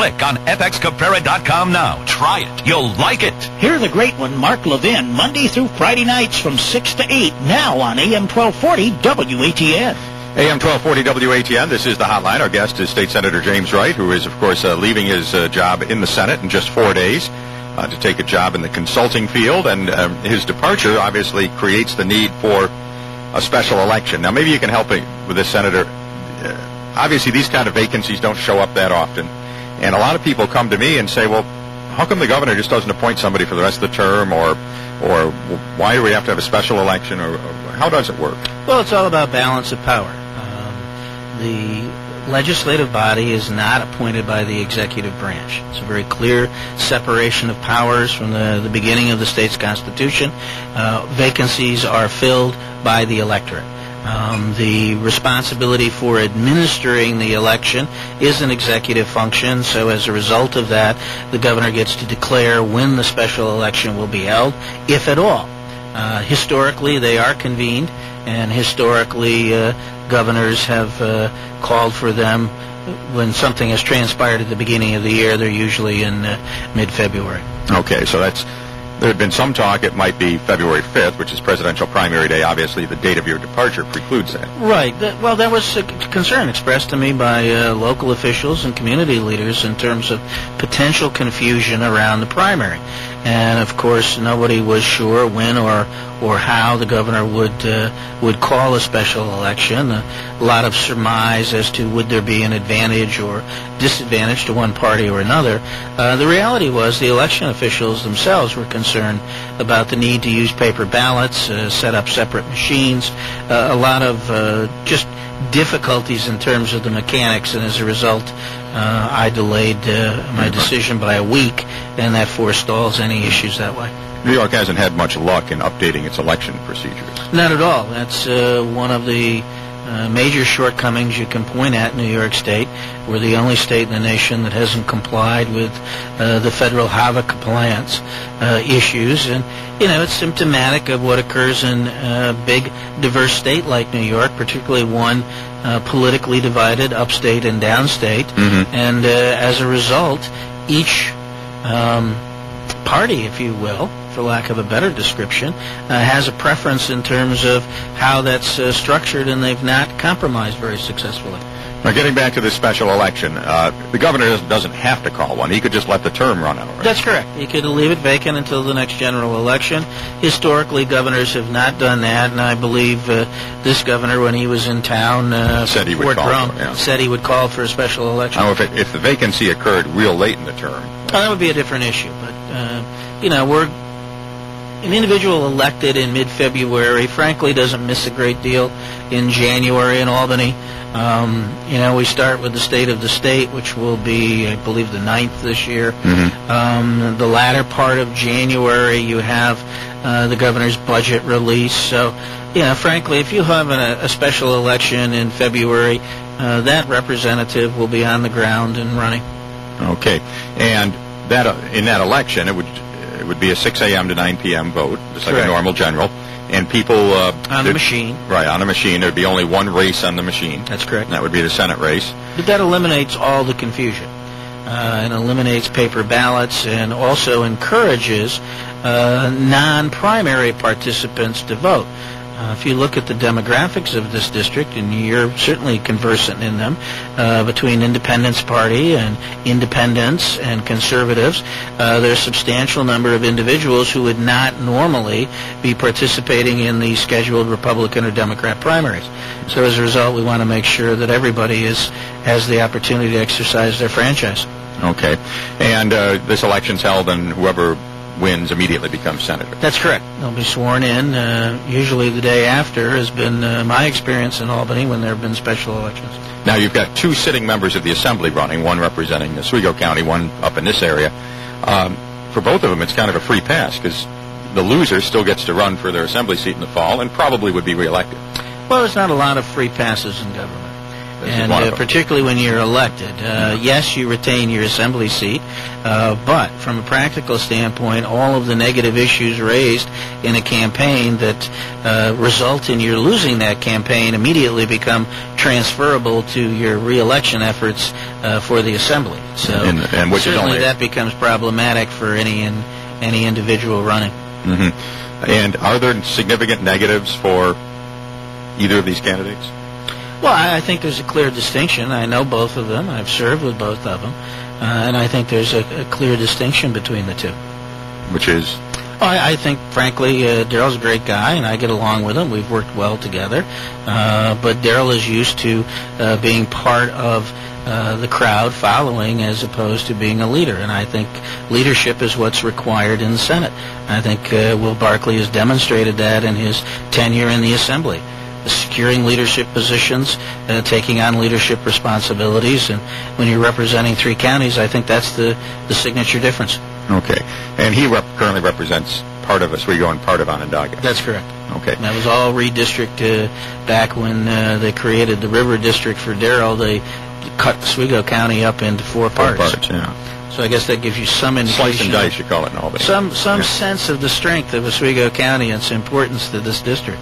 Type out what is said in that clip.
Click on fxcabrera.com now. Try it. You'll like it. Hear the great one, Mark Levin, Monday through Friday nights from 6 to 8, now on AM 1240 WATN. AM 1240 WATN, this is the Hotline. Our guest is State Senator James Wright, who is, of course, leaving his job in the Senate in just 4 days to take a job in the consulting field. And his departure obviously creates the need for a special election. Now, maybe you can help me with this, Senator. Obviously, these kind of vacancies don't show up that often. And a lot of people come to me and say, well, how come the governor just doesn't appoint somebody for the rest of the term, or why do we have to have a special election, or how does it work? Well, it's all about balance of power. The legislative body is not appointed by the executive branch. It's a very clear separation of powers from the beginning of the state's constitution. Vacancies are filled by the electorate. The responsibility for administering the election is an executive function, so as a result of that, the governor gets to declare when the special election will be held, if at all. Historically, they are convened, and historically, governors have called for them when something has transpired at the beginning of the year. They're usually in mid-February. Okay, so there had been some talk it might be February 5th, which is presidential primary day. Obviously, the date of your departure precludes that. Right. Well, that was a concern expressed to me by local officials and community leaders in terms of potential confusion around the primary. And, of course, nobody was sure when or how the governor would call a special election. A lot of surmise as to would there be an advantage or disadvantage to one party or another. The reality was the election officials themselves were concerned about the need to use paper ballots, set up separate machines, a lot of just difficulties in terms of the mechanics, and as a result, I delayed my decision by a week, and that forestalls any issues that way. New York hasn't had much luck in updating its election procedures. Not at all. That's one of the major shortcomings you can point at in New York State. We're the only state in the nation that hasn't complied with the federal HAVA compliance issues. And, you know, it's symptomatic of what occurs in a big, diverse state like New York, particularly one politically divided, upstate and downstate. Mm-hmm. And as a result, each party, if you will, for lack of a better description, has a preference in terms of how that's structured, and they've not compromised very successfully. Now, getting back to this special election, the governor doesn't have to call one. He could just let the term run out. Right? That's correct. He could leave it vacant until the next general election. Historically, governors have not done that, and I believe this governor, when he was in town, said he would said he would call for a special election. Now, if the vacancy occurred real late in the term, that would be a different issue. But you know, an individual elected in mid-February, frankly, doesn't miss a great deal in January in Albany. You know, we start with the State of the State, which will be, I believe, the 9th this year. Mm-hmm. The latter part of January, you have the governor's budget release. So, you know, frankly, if you have a special election in February, that representative will be on the ground and running. Okay. And that in that election, it would be a 6 a.m. to 9 p.m. vote, just like a normal general. And people... on the machine. Right, on a machine. There would be only one race on the machine. That's correct. And that would be the Senate race. But that eliminates all the confusion. And eliminates paper ballots, and also encourages non-primary participants to vote. If you look at the demographics of this district, and you're certainly conversant in them, between Independence Party and independents and conservatives, there's a substantial number of individuals who would not normally be participating in the scheduled Republican or Democrat primaries. So as a result, we want to make sure that everybody has the opportunity to exercise their franchise. Okay. And this election's held, and whoever wins immediately becomes senator. That's correct. They'll be sworn in. Usually the day after has been my experience in Albany when there have been special elections. Now you've got two sitting members of the Assembly running, one representing Oswego County, one up in this area. For both of them, it's kind of a free pass because the loser still gets to run for their Assembly seat in the fall and probably would be reelected. Well, there's not a lot of free passes in government. And particularly when you're elected. Yes, you retain your assembly seat, but from a practical standpoint, all of the negative issues raised in a campaign that result in your losing that campaign immediately become transferable to your re-election efforts for the assembly. So and which certainly that becomes problematic for any individual running. Mm-hmm. And are there significant negatives for either of these candidates? Well, I think there's a clear distinction. I know both of them. I've served with both of them. And I think there's a clear distinction between the two. Which is? Well, I think, frankly, Darrell's a great guy, and I get along with him. We've worked well together. But Darrell is used to being part of the crowd following as opposed to being a leader. And I think leadership is what's required in the Senate. I think Will Barkley has demonstrated that in his tenure in the Assembly. Securing leadership positions, taking on leadership responsibilities, and when you're representing 3 counties, I think that's the signature difference. Okay. And he currently represents part of Oswego and part of Onondaga. That's correct. Okay. And that was all redistricted back when they created the River District for Darrell. They cut Oswego County up into 4 parts. 4 parts, yeah. So I guess that gives you some indication. Slice and dice, you call it in Albany. Some sense of the strength of Oswego County and its importance to this district.